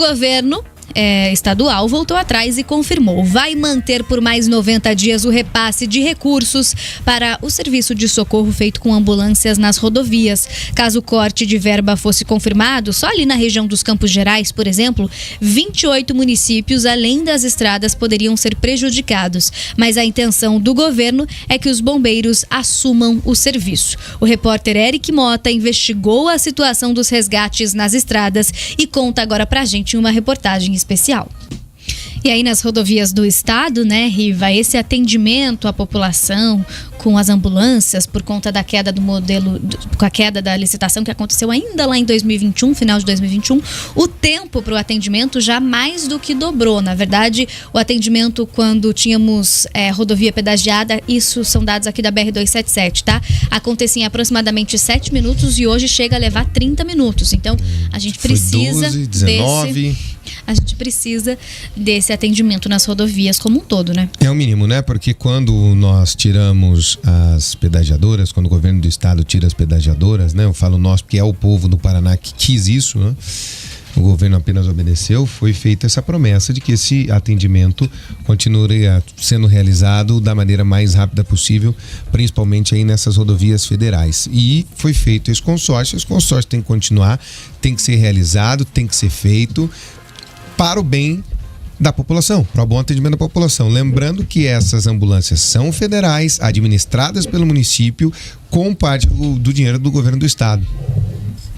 O governo estadual voltou atrás e confirmou: vai manter por mais 90 dias o repasse de recursos para o serviço de socorro feito com ambulâncias nas rodovias. Caso o corte de verba fosse confirmado, só ali na região dos Campos Gerais, por exemplo, 28 municípios, além das estradas, poderiam ser prejudicados. Mas a intenção do governo é que os bombeiros assumam o serviço. O repórter Eric Mota investigou a situação dos resgates nas estradas e conta agora pra gente em uma reportagem especial. E aí nas rodovias do estado, né, Riva, esse atendimento à população com as ambulâncias por conta da queda do modelo, com a queda da licitação que aconteceu ainda lá em 2021, final de 2021, o tempo para o atendimento já mais do que dobrou. Na verdade, o atendimento quando tínhamos rodovia pedagiada, isso são dados aqui da BR-277, tá? Acontecia em aproximadamente 7 minutos e hoje chega a levar 30 minutos. Então, a gente precisa 12, 19... A gente precisa desse atendimento nas rodovias como um todo, né? É o mínimo, né? Porque quando nós tiramos as pedagiadoras, quando o governo do estado tira as pedagiadoras, né? Eu falo nós porque é o povo do Paraná que quis isso, né? O governo apenas obedeceu. Foi feita essa promessa de que esse atendimento continuaria sendo realizado da maneira mais rápida possível, principalmente aí nessas rodovias federais. E foi feito esse consórcio. Esse consórcio tem que continuar, tem que ser realizado, tem que ser feito para o bem da população, para o bom atendimento da população. Lembrando que essas ambulâncias são federais, administradas pelo município, com parte do dinheiro do governo do estado.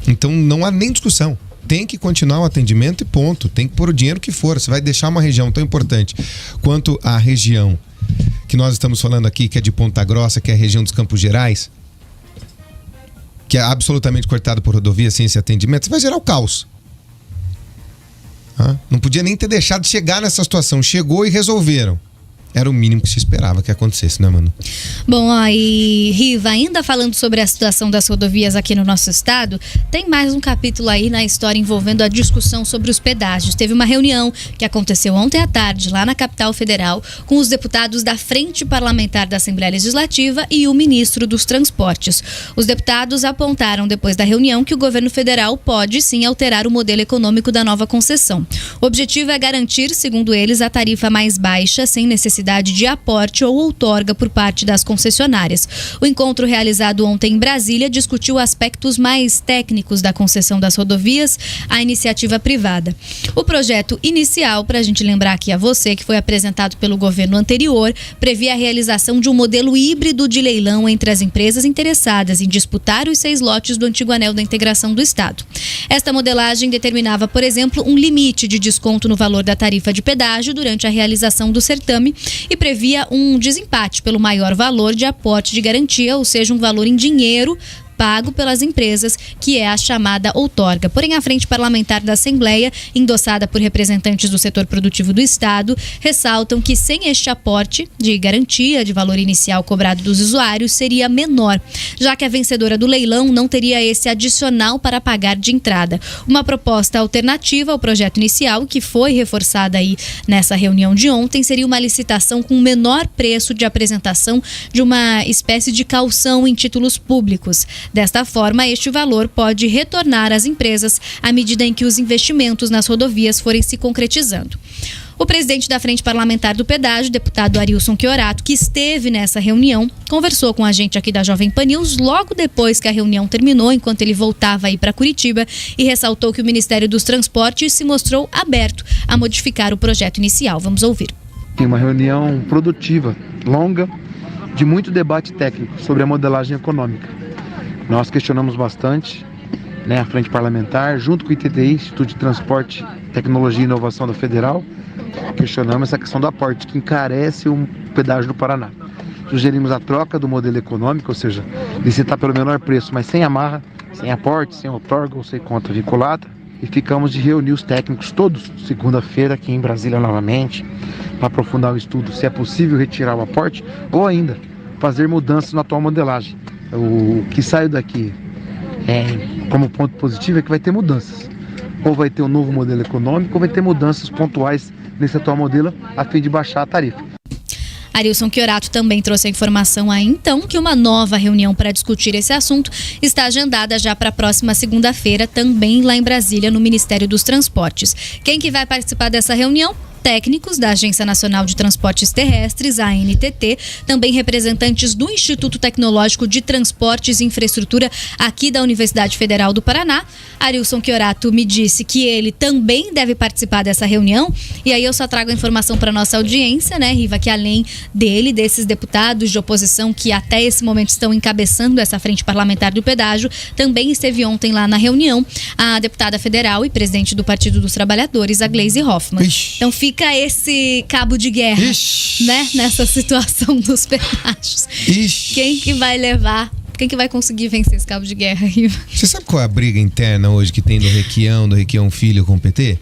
Então não há nem discussão. Tem que continuar o atendimento e ponto. Tem que pôr o dinheiro que for. Você vai deixar uma região tão importante quanto a região que nós estamos falando aqui, que é de Ponta Grossa, que é a região dos Campos Gerais, que é absolutamente cortada por rodovia sem esse atendimento, você vai gerar o caos. Não podia nem ter deixado de chegar nessa situação. Chegou e resolveram. Era o mínimo que se esperava que acontecesse, né, mano? Bom, aí, Riva, ainda falando sobre a situação das rodovias aqui no nosso estado, tem mais um capítulo aí na história envolvendo a discussão sobre os pedágios. Teve uma reunião que aconteceu ontem à tarde, lá na capital federal, com os deputados da Frente Parlamentar da Assembleia Legislativa e o ministro dos Transportes. Os deputados apontaram, depois da reunião, que o governo federal pode, sim, alterar o modelo econômico da nova concessão. O objetivo é garantir, segundo eles, a tarifa mais baixa, sem necessidade de aporte ou outorga por parte das concessionárias. O encontro realizado ontem em Brasília discutiu aspectos mais técnicos da concessão das rodovias à iniciativa privada. O projeto inicial, para a gente lembrar aqui a você, que foi apresentado pelo governo anterior, previa a realização de um modelo híbrido de leilão entre as empresas interessadas em disputar os 6 lotes do antigo anel da integração do Estado. Esta modelagem determinava, por exemplo, um limite de desconto no valor da tarifa de pedágio durante a realização do certame e previa um desempate pelo maior valor de aporte de garantia, ou seja, um valor em dinheiro pago pelas empresas, que é a chamada outorga. Porém, a Frente Parlamentar da Assembleia, endossada por representantes do setor produtivo do Estado, ressaltam que sem este aporte de garantia de valor inicial cobrado dos usuários seria menor, já que a vencedora do leilão não teria esse adicional para pagar de entrada. Uma proposta alternativa ao projeto inicial, que foi reforçada aí nessa reunião de ontem, seria uma licitação com menor preço de apresentação de uma espécie de caução em títulos públicos. Desta forma, este valor pode retornar às empresas à medida em que os investimentos nas rodovias forem se concretizando. O presidente da Frente Parlamentar do Pedágio, deputado Arilson Chiorato, que esteve nessa reunião, conversou com a gente aqui da Jovem Pan News logo depois que a reunião terminou, enquanto ele voltava aí para Curitiba, e ressaltou que o Ministério dos Transportes se mostrou aberto a modificar o projeto inicial. Vamos ouvir. Uma reunião produtiva, longa, de muito debate técnico sobre a modelagem econômica. Nós questionamos bastante, né, a Frente Parlamentar, junto com o ITTI, Instituto de Transporte, Tecnologia e Inovação da Federal, questionamos essa questão do aporte, que encarece o pedágio do Paraná. Sugerimos a troca do modelo econômico, ou seja, licitar pelo menor preço, mas sem amarra, sem aporte, sem outorga ou sem conta vinculada. E ficamos de reunir os técnicos todos, segunda-feira, aqui em Brasília novamente, para aprofundar o estudo se é possível retirar o aporte ou ainda fazer mudanças na atual modelagem. O que saiu daqui como ponto positivo é que vai ter mudanças. Ou vai ter um novo modelo econômico, ou vai ter mudanças pontuais nesse atual modelo a fim de baixar a tarifa. Arilson Chiorato também trouxe a informação aí então que uma nova reunião para discutir esse assunto está agendada já para a próxima segunda-feira, também lá em Brasília, no Ministério dos Transportes. Quem que vai participar dessa reunião? Técnicos da Agência Nacional de Transportes Terrestres, a ANTT, também representantes do Instituto Tecnológico de Transportes e Infraestrutura aqui da Universidade Federal do Paraná. Arilson Chiorato me disse que ele também deve participar dessa reunião, e aí eu só trago a informação para nossa audiência, né, Riva, que além dele, desses deputados de oposição que até esse momento estão encabeçando essa frente parlamentar do pedágio, também esteve ontem lá na reunião a deputada federal e presidente do Partido dos Trabalhadores, a Gleisi Hoffmann. Então fica esse cabo de guerra, né, nessa situação dos pedágios. Quem que vai levar, quem que vai conseguir vencer esse cabo de guerra, Riva? Você sabe qual é a briga interna hoje que tem do Requião Filho com o PT?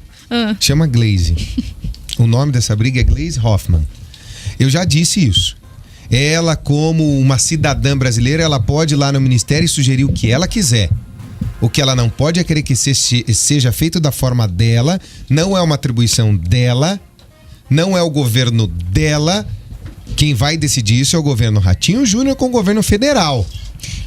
Chama Gleisi. O nome dessa briga é Gleisi Hoffmann. Eu já disse isso. Ela, como uma cidadã brasileira, ela pode ir lá no ministério e sugerir o que ela quiser. O que ela não pode é querer que seja feito da forma dela, não é uma atribuição dela, não é o governo dela. Quem vai decidir isso é o governo Ratinho Júnior com o governo federal.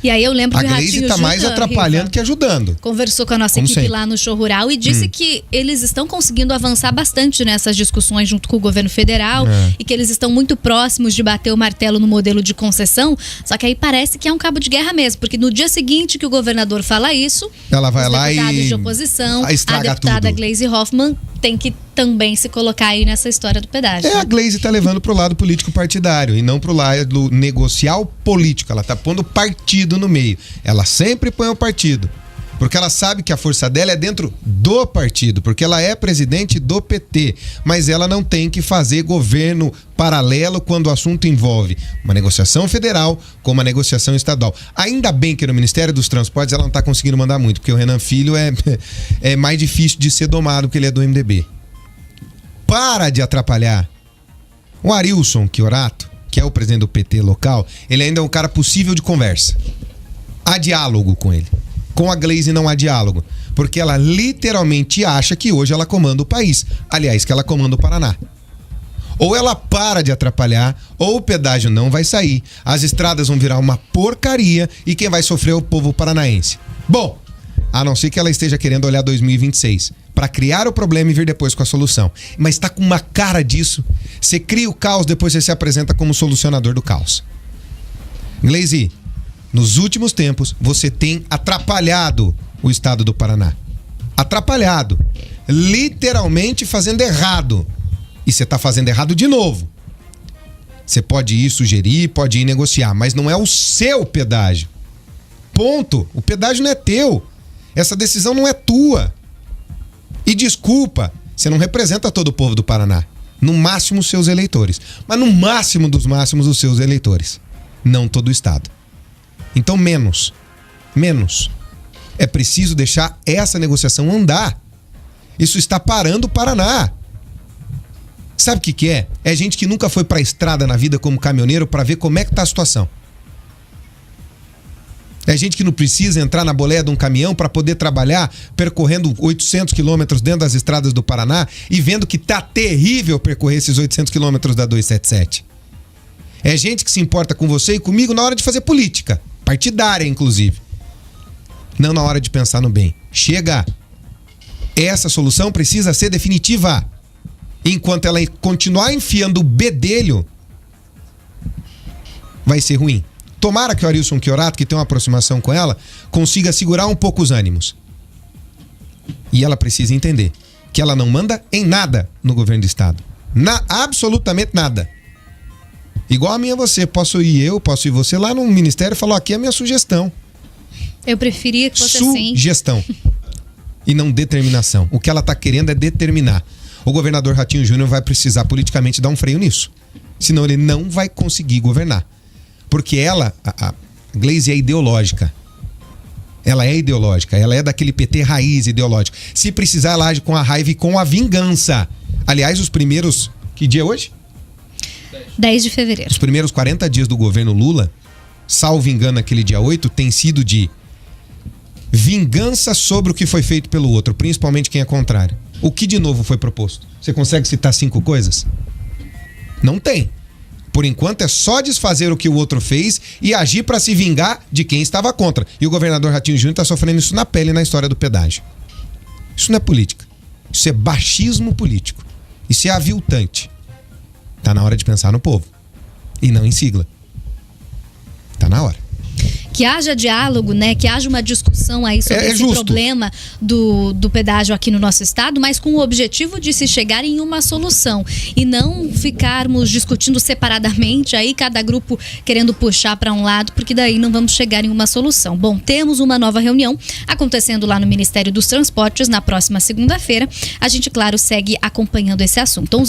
E aí eu lembro que o A Gleisi tá mais atrapalhando que ajudando. Conversou com a nossa equipe lá no Show Rural e disse que eles estão conseguindo avançar bastante nessas discussões junto com o governo federal e que eles estão muito próximos de bater o martelo no modelo de concessão. Só que aí parece que é um cabo de guerra mesmo, porque no dia seguinte que o governador fala isso, ela vai lá e deputados de oposição, a deputada Gleisi Hoffmann tem que também se colocar aí nessa história do pedágio. A Gleisi tá levando pro lado político partidário e não pro lado negocial político. Ela tá pondo o partido no meio. Ela sempre põe o partido, porque ela sabe que a força dela é dentro do partido, porque ela é presidente do PT, mas ela não tem que fazer governo paralelo quando o assunto envolve uma negociação federal com uma negociação estadual. Ainda bem que no Ministério dos Transportes ela não tá conseguindo mandar muito, porque o Renan Filho é mais difícil de ser domado, porque ele é do MDB. Para de atrapalhar. O Arilson Chiorato, que é o presidente do PT local, ele ainda é um cara possível de conversa. Há diálogo com ele. Com a Gleisi não há diálogo, porque ela literalmente acha que hoje ela comanda o país. Aliás, que ela comanda o Paraná. Ou ela para de atrapalhar, ou o pedágio não vai sair, as estradas vão virar uma porcaria e quem vai sofrer é o povo paranaense. Bom, a não ser que ela esteja querendo olhar 2026 para criar o problema e vir depois com a solução. Mas tá com uma cara disso. Você cria o caos, depois você se apresenta como solucionador do caos. Gleisi, nos últimos tempos, você tem atrapalhado o estado do Paraná. Atrapalhado. Literalmente fazendo errado. E você tá fazendo errado de novo. Você pode ir sugerir, pode ir negociar, mas não é o seu pedágio. Ponto. O pedágio não é teu. Essa decisão não é tua. E desculpa, você não representa todo o povo do Paraná. No máximo os seus eleitores. Mas no máximo dos máximos os seus eleitores. Não todo o estado. Então menos. É preciso deixar essa negociação andar. Isso está parando o Paraná. Sabe o que é? É gente que nunca foi pra estrada na vida como caminhoneiro para ver como é que tá a situação. É gente que não precisa entrar na boleia de um caminhão para poder trabalhar percorrendo 800 quilômetros dentro das estradas do Paraná e vendo que tá terrível percorrer esses 800 quilômetros da 277. É gente que se importa com você e comigo na hora de fazer política, partidária inclusive. Não na hora de pensar no bem. Chega! Essa solução precisa ser definitiva. Enquanto ela continuar enfiando o bedelho, vai ser ruim. Tomara que o Arilson Chiorato, que tem uma aproximação com ela, consiga segurar um pouco os ânimos. E ela precisa entender que ela não manda em nada no governo do estado. Absolutamente nada. Igual a minha você. Posso ir você lá no ministério e falar, aqui é a minha sugestão. Eu preferia que fosse sugestão. E não determinação. O que ela tá querendo é determinar. O governador Ratinho Júnior vai precisar politicamente dar um freio nisso. Senão ele não vai conseguir governar. Porque ela, a Gleisi é ideológica. Ela é ideológica. Ela é daquele PT raiz ideológico. Se precisar, ela age com a raiva e com a vingança. Aliás, os primeiros... Que dia é hoje? 10 de fevereiro. Os primeiros 40 dias do governo Lula, salvo engano, aquele dia 8, tem sido de vingança sobre o que foi feito pelo outro, principalmente quem é contrário. O que de novo foi proposto? Você consegue citar 5 coisas? Não tem. Por enquanto é só desfazer o que o outro fez e agir para se vingar de quem estava contra. E o governador Ratinho Júnior está sofrendo isso na pele na história do pedágio. Isso não é política. Isso é baixismo político. Isso é aviltante. Tá na hora de pensar no povo. E não em sigla. Tá na hora. Que haja diálogo, né? Que haja uma discussão aí sobre esse justo. problema do pedágio aqui no nosso estado, mas com o objetivo de se chegar em uma solução e não ficarmos discutindo separadamente aí, cada grupo querendo puxar para um lado, porque daí não vamos chegar em uma solução. Bom, temos uma nova reunião acontecendo lá no Ministério dos Transportes na próxima segunda-feira. A gente, claro, segue acompanhando esse assunto.